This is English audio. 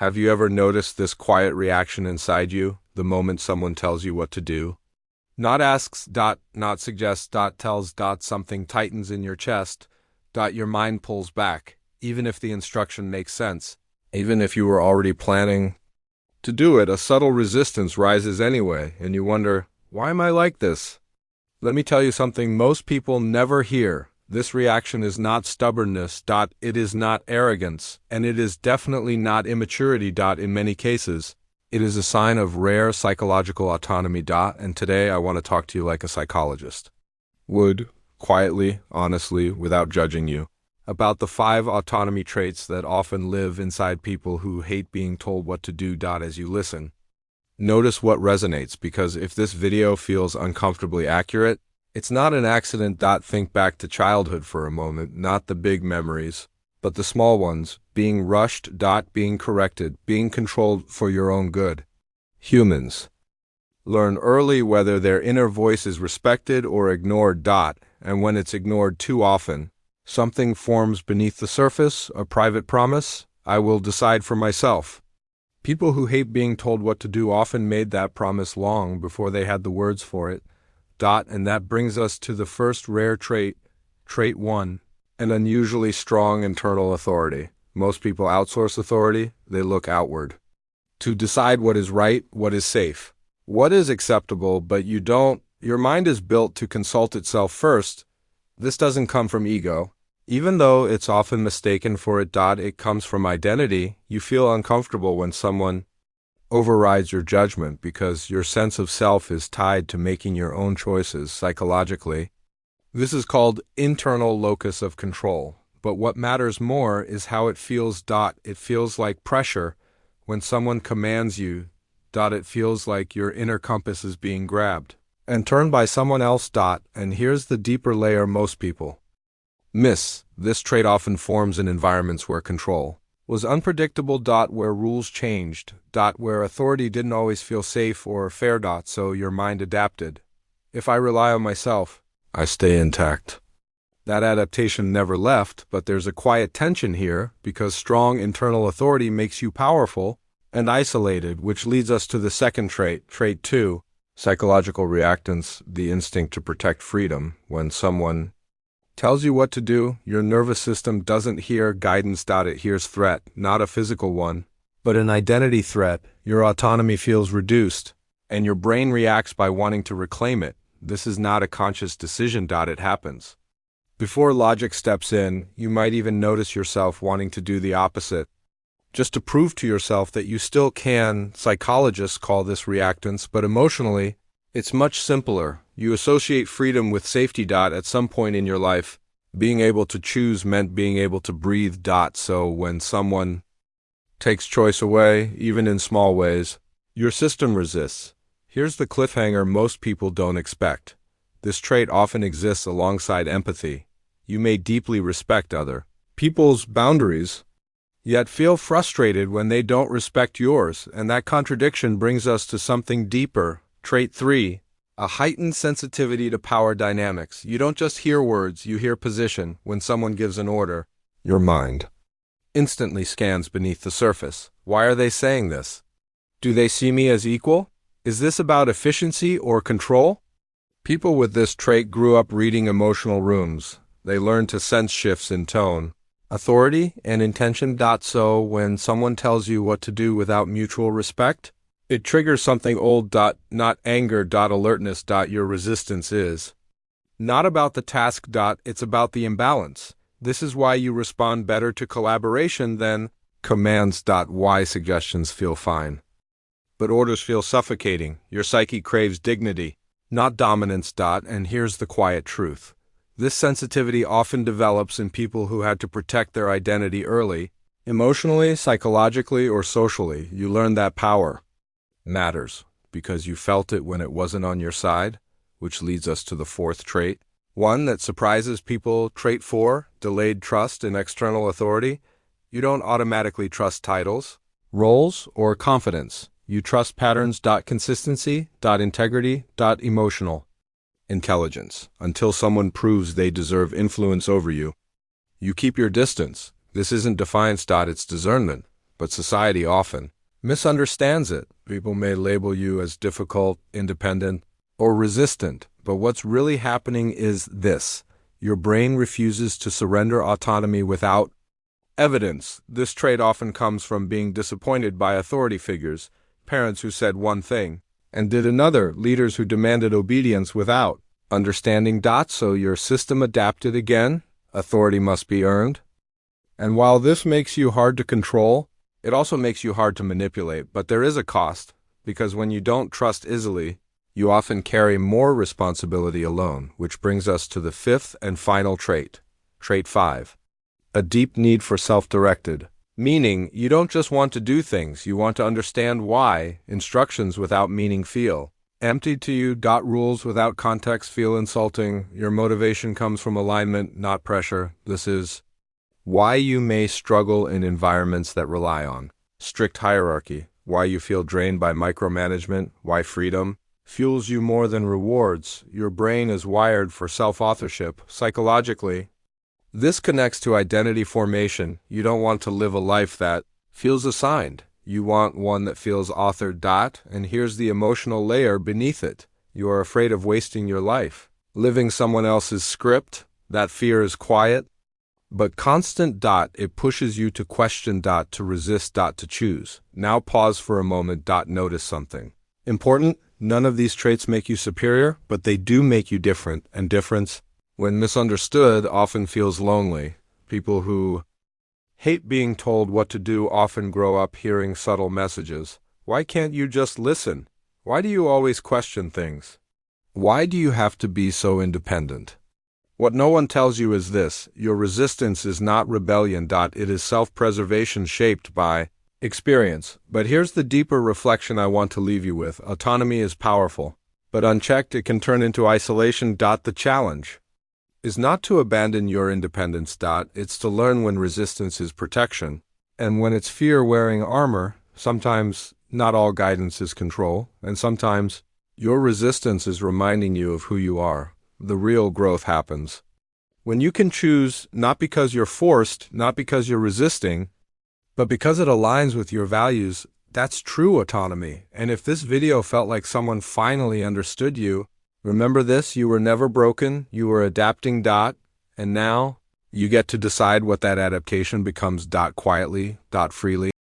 Have you ever noticed this quiet reaction inside you the moment someone tells you what to do? Not asks, not suggests, tells, something tightens in your chest, your mind pulls back, even if the instruction makes sense. Even if you were already planning to do it, a subtle resistance rises anyway, and you wonder, why am I like this? Let me tell you something most people never hear. This reaction is not stubbornness, it is not arrogance, and it is definitely not immaturity, in many cases. It is a sign of rare psychological autonomy, and today I want to talk to you like a psychologist would, quietly, honestly, without judging you, about the 5 autonomy traits that often live inside people who hate being told what to do, as you listen. Notice what resonates, because if this video feels uncomfortably accurate, it's not an accident. Think back to childhood for a moment, not the big memories, but the small ones, being rushed, being corrected, being controlled for your own good. Humans learn early whether their inner voice is respected or ignored, and when it's ignored too often, something forms beneath the surface, a private promise, I will decide for myself. People who hate being told what to do often made that promise long before they had the words for it. And that brings us to the first rare trait, trait 1, an unusually strong internal authority. Most people outsource authority, they look outward to decide what is right, what is safe, what is acceptable, but you don't. Your mind is built to consult itself first. This doesn't come from ego. Even though it's often mistaken for it, it comes from identity. You feel uncomfortable when someone overrides your judgment because your sense of self is tied to making your own choices psychologically. This is called internal locus of control. But what matters more is how it feels. It feels like pressure when someone commands you. It feels like your inner compass is being grabbed and turned by someone else. And here's the deeper layer most people miss. This trait often forms in environments where control was unpredictable. Where rules changed. Where authority didn't always feel safe or fair. So your mind adapted. If I rely on myself, I stay intact. That adaptation never left, but there's a quiet tension here because strong internal authority makes you powerful and isolated, which leads us to the second trait, trait 2, psychological reactance, the instinct to protect freedom. When someone tells you what to do, your nervous system doesn't hear guidance. It hears threat, not a physical one, but an identity threat. Your autonomy feels reduced, and your brain reacts by wanting to reclaim it. This is not a conscious decision. It happens before logic steps in. You might even notice yourself wanting to do the opposite, just to prove to yourself that you still can. Psychologists call this reactance, but emotionally, it's much simpler. You associate freedom with safety. At some point in your life, being able to choose meant being able to breathe. So when someone takes choice away, even in small ways, your system resists. Here's the cliffhanger most people don't expect. This trait often exists alongside empathy. You may deeply respect other people's boundaries, yet feel frustrated when they don't respect yours, and that contradiction brings us to something deeper. Trait 3, a heightened sensitivity to power dynamics. You don't just hear words, you hear position. When someone gives an order, your mind instantly scans beneath the surface. Why are they saying this? Do they see me as equal? Is this about efficiency or control? People with this trait grew up reading emotional rooms. They learned to sense shifts in tone, authority, and intention. So when someone tells you what to do without mutual respect, it triggers something old. Not anger. Alertness. Your resistance is not about the task. It's about the imbalance. This is why you respond better to collaboration than commands. Why suggestions feel fine, but orders feel suffocating. Your psyche craves dignity, not dominance. And here's the quiet truth. This sensitivity often develops in people who had to protect their identity early, emotionally, psychologically, or socially. You learn that power matters because you felt it when it wasn't on your side, which leads us to the fourth trait, one that surprises people. Trait 4, delayed trust in external authority. You don't automatically trust titles, roles, or confidence. You trust patterns. Consistency. Integrity. Emotional intelligence. Until someone proves they deserve influence over you, you keep your distance. This isn't defiance. It's discernment. but society often misunderstands it. People may label you as difficult, independent, or resistant, but what's really happening is this. Your brain refuses to surrender autonomy without evidence. This trait often comes from being disappointed by authority figures, parents who said one thing and did another, leaders who demanded obedience without understanding. So your system adapted again. Authority must be earned. And while this makes you hard to control, it also makes you hard to manipulate. But there is a cost, because when you don't trust easily, you often carry more responsibility alone, which brings us to the fifth and final trait. Trait 5. A deep need for self-directed. Meaning, you don't just want to do things, you want to understand why. Instructions without meaning feel empty to you. Rules without context feel insulting. Your motivation comes from alignment, not pressure. This is why you may struggle in environments that rely on strict hierarchy, why you feel drained by micromanagement, why freedom fuels you more than rewards. Your brain is wired for self-authorship. Psychologically, this connects to identity formation. You don't want to live a life that feels assigned. You want one that feels authored. And here's the emotional layer beneath it. You are afraid of wasting your life living someone else's script. That fear is quiet, but constant. It pushes you to question. To resist. To choose. Now pause for a moment. Notice something important. None of these traits make you superior, but they do make you different, and difference, when misunderstood, often feels lonely. People who hate being told what to do often grow up hearing subtle messages. Why can't you just listen? Why do you always question things? Why do you have to be so independent? What no one tells you is this: your resistance is not rebellion. It is self-preservation shaped by experience. But here's the deeper reflection I want to leave you with. Autonomy is powerful, but unchecked it can turn into isolation. The challenge is not to abandon your independence. It's to learn when resistance is protection, and when it's fear wearing armor. Sometimes not all guidance is control, and sometimes your resistance is reminding you of who you are. The real growth happens when you can choose, not because you're forced, not because you're resisting, but because it aligns with your values. That's true autonomy. And if this video felt like someone finally understood you, remember this: you were never broken, you were adapting. And now you get to decide what that adaptation becomes. Quietly, freely.